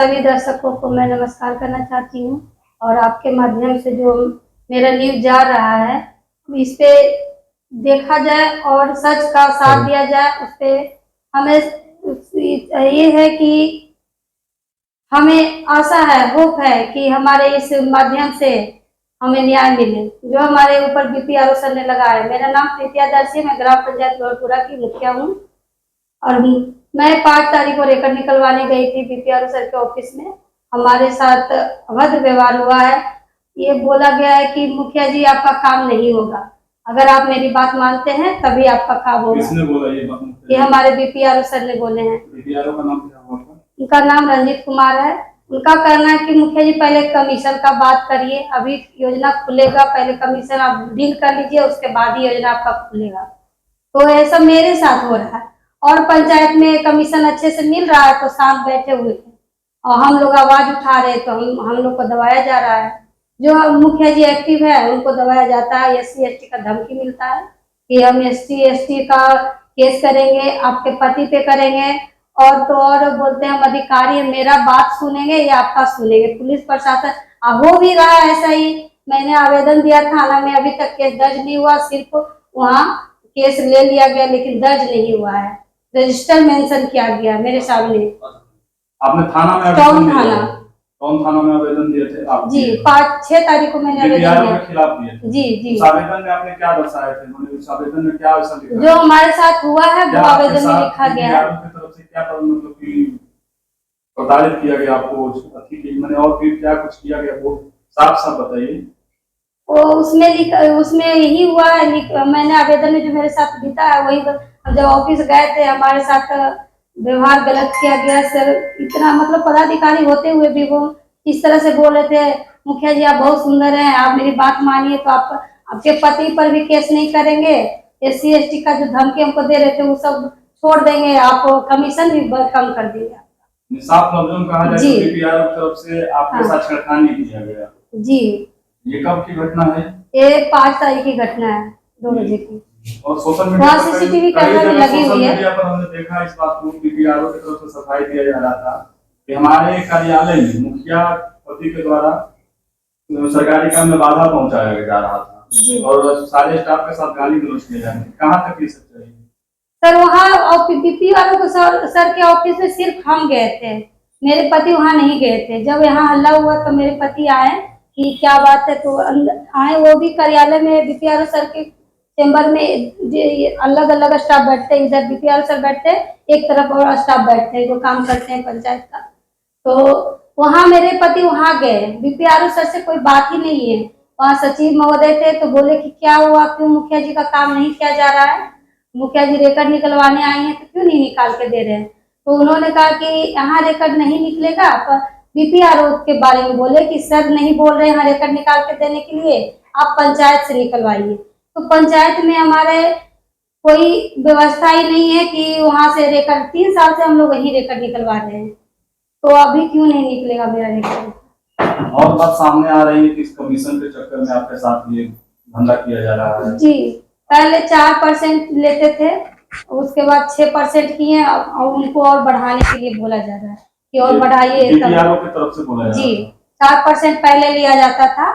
सभी दर्शकों को मैं नमस्कार करना चाहती हूँ और आपके माध्यम से जो मेरा न्यूज जा रहा है इस पे देखा जाए और सच का साथ दिया जाए। उस पे हमें ये है कि हमें आशा है, होप है कि हमारे इस माध्यम से हमें न्याय मिले जो हमारे ऊपर बीपीआरओ सर ने लगाया। मेरा नाम प्रीतिया दर्शी, मैं ग्राम पंचायत लोहरपुरा की मुखिया हूँ और मैं 5 तारीख को रेकर्ड निकलवाने गई थी बीपीआरओ सर के ऑफिस में। हमारे साथ अभद्र व्यवहार हुआ है। ये बोला गया है कि मुखिया जी आपका काम नहीं होगा, अगर आप मेरी बात मानते हैं तभी आपका काम होगा। किसने बोला ये बात? ये हमारे बीपीआरओ सर ने बोले हैं। बीपीआरओ का नाम क्या हुआ? उनका नाम रंजीत कुमार है। उनका कहना है कि मुखिया जी पहले कमीशन का बात करिए, अभी योजना खुलेगा, पहले कमीशन आप डील कर लीजिए, उसके बाद ही योजना आपका खुलेगा। तो ऐसा मेरे साथ हो रहा है और पंचायत में कमीशन अच्छे से मिल रहा है तो साथ बैठे हुए थे और हम लोग आवाज उठा रहे तो हम लोग को दबाया जा रहा है। जो मुखिया जी एक्टिव है उनको दबाया जाता है, SC ST का धमकी मिलता है कि हम SC ST का केस करेंगे, आपके पति पे करेंगे और तो और बोलते हैं हम अधिकारी हैं, मेरा बात सुनेंगे या आपका सुनेंगे। पुलिस प्रशासन हो भी रहा है ऐसा ही। मैंने आवेदन दिया थाना में, अभी तक केस दर्ज नहीं हुआ, सिर्फ वहाँ केस ले लिया गया लेकिन दर्ज नहीं हुआ है, रजिस्टर मेंशन किया गया मेरे सामने। आपने थाना में कौन थाना में आवेदन दिए थे आप? जी 5-6 तारीख को मैंने आवेदन दिया। के खिलाफ दिए थे? जी। उस आवेदन में आपने क्या दर्शाए थे? मतलब उस आवेदन में क्या ऐसा लिखा? जो हमारे साथ हुआ है वो आवेदन में लिखा गया है। की तरफ से क्या मतलब कि प्रताड़ित किया गया आपको? मैंने और फिर क्या कुछ किया गया वो साफ बताइए। वो उसमें यही हुआ है, मैंने आवेदन में जो मेरे साथ बीता है वही। जब ऑफिस गए थे हमारे साथ व्यवहार गलत किया गया सर। इतना मतलब पदाधिकारी होते हुए भी वो इस तरह से बोल रहे थे, मुखिया जी आप बहुत सुंदर हैं, आप मेरी बात मानिए तो आपके पति पर भी केस नहीं करेंगे, SC ST का जो धमकी हमको दे रहे थे वो सब छोड़ देंगे, आप कमीशन भी कम कर देंगे। साफ लफ्जों में कहा जाए तो बीपीआरओ की तरफ से आपके साथ छेड़खानी किया गया। जी। ये कब की घटना है? ये 5 तारीख की घटना है, 2 बजे की। और सोशल मीडिया पर CCTV कैमरा भी लगी हुई है। पर हमने देखा इस बात को बीपीआरओ की तरफ से सफाई दिया जा रहा था कि हमारे कार्यालय में मुखिया पति के द्वारा सरकारी काम में बाधा पहुंचाया जा रहा था और सारे स्टाफ के साथ गाली गलौज किए जा रहे थे। कहाँ तक ये सच्चाई है? सर वहाँ बीपीआरओ को सर के ऑफिस में सिर्फ हम गए थे, मेरे पति वहाँ नहीं गए थे। जब यहाँ हल्ला हुआ तो मेरे पति आए कि क्या बात है तो आए। वो भी कार्यालय में बीपीआरओ सर के चेम्बर में अलग अलग स्टाफ बैठते हैं, इधर बीपीआरओ सर बैठते हैं, एक तरफ और स्टाफ बैठते हैं जो काम करते हैं पंचायत का। तो वहाँ मेरे पति वहाँ गए, बीपीआरओ सर से कोई बात ही नहीं है। वहाँ सचिव महोदय थे तो बोले कि क्या हुआ, क्यों मुखिया जी का काम नहीं किया जा रहा है, मुखिया जी रिकॉर्ड निकलवाने आई हैं तो क्यों नहीं निकाल के दे रहे हैं। तो उन्होंने कहा कि यहाँ रिकॉर्ड नहीं निकलेगा, पर बीपीआरओ के बारे में बोले कि सर नहीं बोल रहे यहाँ रिकॉर्ड निकाल के देने के लिए, आप पंचायत से निकलवाइए। तो पंचायत में हमारे कोई व्यवस्था ही नहीं है कि वहाँ से रिकॉर्ड, 3 साल से हम लोग वही रिकॉर्ड निकलवा रहे हैं, तो अभी क्यों नहीं निकलेगा मेरा रिकॉर्ड। और बात सामने आ रही है कि इस कमीशन के चक्कर में आपके साथ ये धंधा किया जा रहा है। जी, पहले 4% लेते थे, उसके बाद 6% किए और उनको और बढ़ाने के लिए बोला जा रहा है कि और बढ़ाइए। बीपीआरओ की तरफ से बोला जा रहा है। जी 4% पहले लिया जाता था,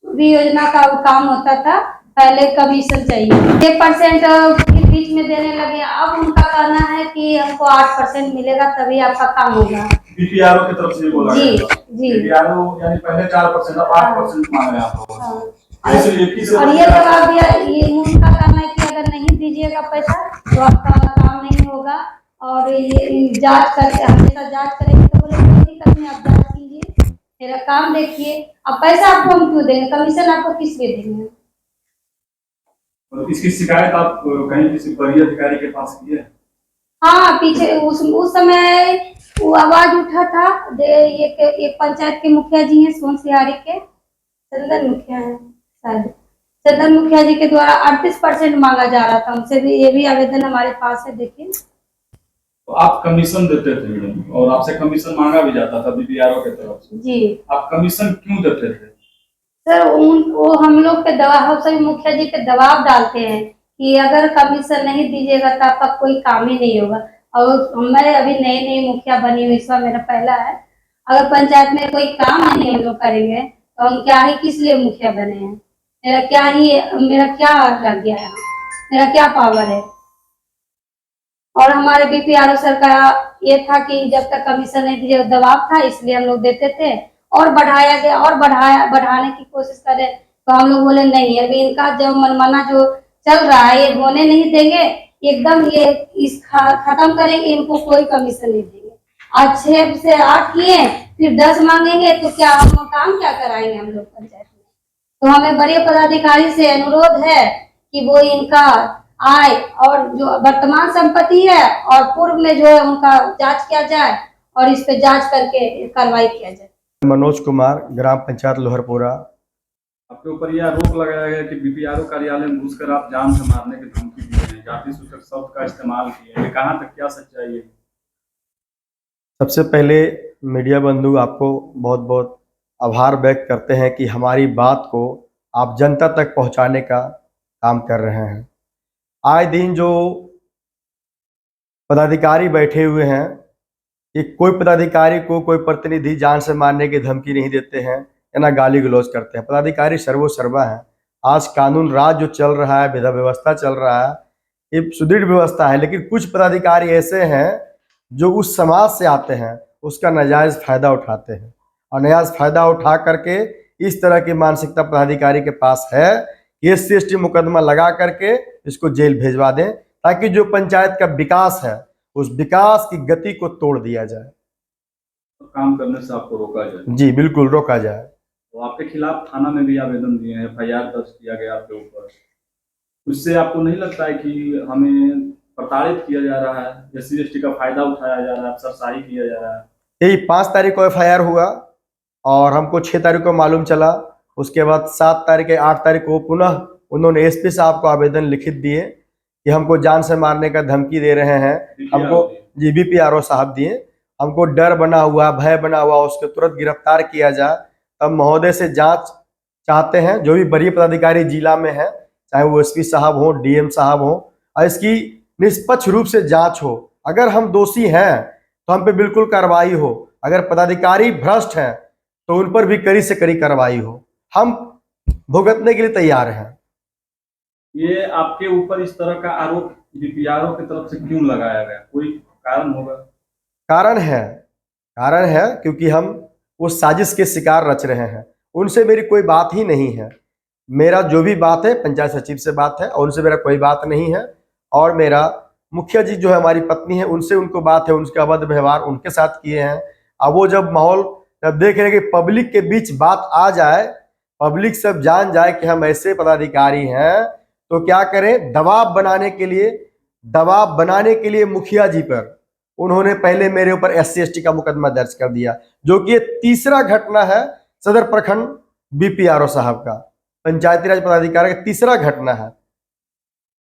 भी योजना का काम होता था, पहले कमीशन चाहिए, 6% के बीच में देने लगे। अब उनका कहना है कि हमको 8% मिलेगा तभी आपका काम होगा। बीपीआरओ की तरफ से बोला जी जी। बीपीआरओ यानी पहले 4% अब 8% मांग रहे हैं आप लोग। और ये जवाब दिया, ये उनका कहना है कि अगर नहीं दीजिएगा पैसा तो आपका काम नहीं होगा और ये जांच कर हमेशा जांच करेंगे। तो बोले कोई दिक्कत नहीं, आप जांच कीजिए, मेरा काम देखिए, अब पैसा आपको हम क्यों देंगे, कमीशन आपको किस लिए देंगे। इसकी शिकायत आप कहीं किसी बड़ी अधिकारी के पास की है? हाँ, पीछे उस समय वो आवाज उठा था, ये पंचायत के मुखिया जी हैं सोनसिहारी के, चंदन मुखिया है शायद, चंदन मुखिया जी के द्वारा 38% मांगा जा रहा था उनसे भी। ये भी आवेदन हमारे पास है, देखिए। तो आप कमीशन देते थे और आपसे कमीशन मांगा भी जाता था बीपीआरओ की तरफ से। जी। आप कमीशन क्यों देते थे? सर वो हम लोग पे दबाव, सभी मुखिया जी पे दबाव डालते हैं कि अगर कमीशन नहीं दीजिएगा तो आपका कोई काम ही नहीं होगा। और मैं अभी नई मुखिया बनी हुई, इस बार मेरा पहला है अगर पंचायत में कोई काम नहीं हम लोग करेंगे तो हम क्या ही किस लिए मुखिया बने हैं? मेरा क्या लग गया है? मेरा क्या पावर है? और हमारे बीपीआरओ सर का ये था कि जब तक कमीशन नहीं दिए दबाव था, इसलिए हम लोग देते थे और बढ़ाया गया और बढ़ाने की कोशिश करे तो हम लोग बोले नहीं, अभी इनका जो मनमाना जो चल रहा है ये होने नहीं देंगे, एकदम ये खत्म करेंगे, इनको कोई कमीशन नहीं देंगे। आज 6 से 8 किए, फिर 10 मांगेंगे तो क्या हम काम क्या कराएंगे हम लोग पंचायत में? तो हमें बड़े पदाधिकारी से अनुरोध है कि वो इनका आय और जो वर्तमान संपत्ति है और पूर्व में जो है उनका जांच किया जाए और इस पे जांच करके कार्रवाई किया जाए। मनोज कुमार, ग्राम पंचायत लोहरपुरा। आपके ऊपर यह आरोप लगाया गया कि बीपीआरओ कार्यालय में घुसकर आप जान से मारने की धमकी दी है, जाति सूचक शब्द का इस्तेमाल किया है, कहाँ तक क्या सच्चाई है? सबसे पहले मीडिया बंधु आपको बहुत बहुत आभार व्यक्त करते हैं कि हमारी बात को आप जनता तक पहुंचाने का काम कर रहे हैं। आए दिन जो पदाधिकारी बैठे हुए हैं कि कोई पदाधिकारी को कोई प्रतिनिधि जान से मारने की धमकी नहीं देते हैं या ना गाली गलौज करते हैं। पदाधिकारी सर्वोसर्वा है। आज कानून राज जो चल रहा है, विधा व्यवस्था चल रहा है, ये सुदृढ़ व्यवस्था है, लेकिन कुछ पदाधिकारी ऐसे हैं जो उस समाज से आते हैं, उसका नाजायज फायदा उठाते हैं और नाजायज फायदा उठा करके इस तरह की मानसिकता पदाधिकारी के पास है कि SC/ST मुकदमा लगा करके इसको जेल भेजवा दें ताकि जो पंचायत का विकास है उस विकास की गति को तोड़ दिया जाए, तो काम करने से आपको रोका जाए। जी बिल्कुल रोका जाए। तो आपके खिलाफ थाना में भी आवेदन दिए हैं, FIR दर्ज किया गया आपके ऊपर। उससे आपको नहीं लगता है कि हमें प्रताड़ित किया जा रहा है, SC/ST का फायदा उठाया जा रहा है, अफसरशाही किया जा रहा है? यही 5 तारीख को FIR हुआ और हमको 6 तारीख को मालूम चला। उसके बाद 7 तारीख 8 तारीख को पुनः उन्होंने SP साहब को आवेदन लिखित दिए कि हमको जान से मारने का धमकी दे रहे हैं। हमको जी BPRO साहब दिए, हमको डर बना हुआ, भय बना हुआ, उसको तुरंत गिरफ्तार किया जाए। तब महोदय से जांच चाहते हैं, जो भी वरीय पदाधिकारी जिला में है, चाहे वो SP साहब हो, DM साहब हो, और इसकी निष्पक्ष रूप से जांच हो। अगर हम दोषी हैं तो हम पे बिल्कुल कार्रवाई हो, अगर पदाधिकारी भ्रष्ट हैं तो उन पर भी कड़ी से कड़ी कार्रवाई हो। हम भुगतने के लिए तैयार हैं। ये आपके ऊपर इस तरह का आरोप बीपीआरओ की तरफ से क्यों लगाया गया? कोई कारण होगा? कारण है क्योंकि हम वो साजिश के शिकार रच रहे हैं। उनसे मेरी कोई बात ही नहीं है। मेरा जो भी बात है पंचायत सचिव से बात है और उनसे मेरा कोई बात नहीं है। और मेरा मुखिया जी जो है हमारी पत्नी है, उनसे उनको बात है, उनके अवैध व्यवहार उनके साथ किए हैं। अब वो जब माहौल जब देख रहे हैं कि पब्लिक के बीच बात आ जाए, पब्लिक सब जान जाए कि हम ऐसे पदाधिकारी हैं, तो क्या करें, दबाव बनाने के लिए मुखिया जी पर उन्होंने पहले मेरे ऊपर SC/ST का मुकदमा दर्ज कर दिया, जो कि ये तीसरा घटना है सदर प्रखंड BPRO साहब का, पंचायती राज पदाधिकारी का तीसरा घटना है।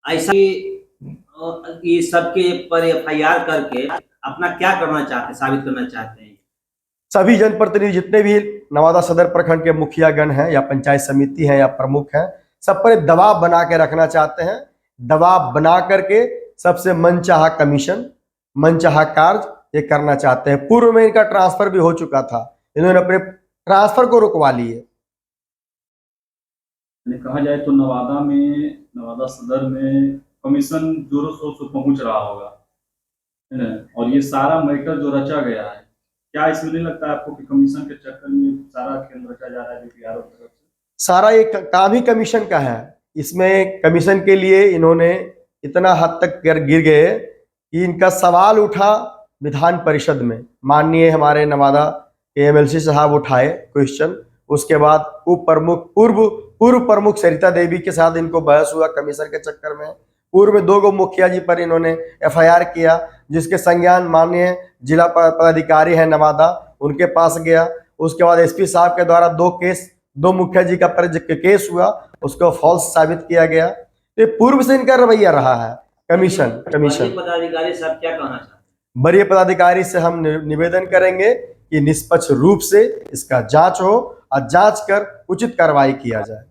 ऐसा ये सबके पर FIR करके अपना क्या करना चाहते, साबित करना चाहते हैं? सभी जनप्रतिनिधि जितने भी नवादा सदर प्रखंड के मुखियागण हैं या पंचायत समिति है या प्रमुख हैं, सब पर दबाव बना के रखना चाहते हैं। दबाव बना करके सबसे मनचाहा कमीशन, मनचाहा कार्य ये करना चाहते हैं। पूर्व में इनका ट्रांसफर भी हो चुका था, इन्होंने अपने ट्रांसफर को रुकवा लिए। कहा जाए तो नवादा सदर में कमीशन जोरों शोर से पहुंच रहा होगा, है ना? और ये सारा मैटर जो रचा गया है, क्या इसमें नहीं लगता है आपको कि कमीशन के चक्कर में सारा खेल रचा जा रहा है बीपीआरओ की तरफ से? सारा ये काम ही कमीशन का है। इसमें कमीशन के लिए इन्होंने इतना हद तक गिर गए कि इनका सवाल उठा विधान परिषद में, माननीय हमारे नवादा के MLC साहब उठाए क्वेश्चन। उसके बाद पूर्व प्रमुख सरिता देवी के साथ इनको बहस हुआ कमीशन के चक्कर में। पूर्व में 2 मुखिया जी पर इन्होंने FIR किया, जिसके संज्ञान माननीय जिला पदाधिकारी है नवादा, उनके पास गया। उसके बाद SP साहब के द्वारा 2 मुखिया जी का पर केस हुआ, उसको फॉल्स साबित किया गया। तो पूर्व से इनका रवैया रहा है कमीशन। पदाधिकारी साहब क्या कहना चाहते हैं? वरीय पदाधिकारी से हम निवेदन करेंगे कि निष्पक्ष रूप से इसका जांच हो और जांच कर उचित कार्रवाई किया जाए।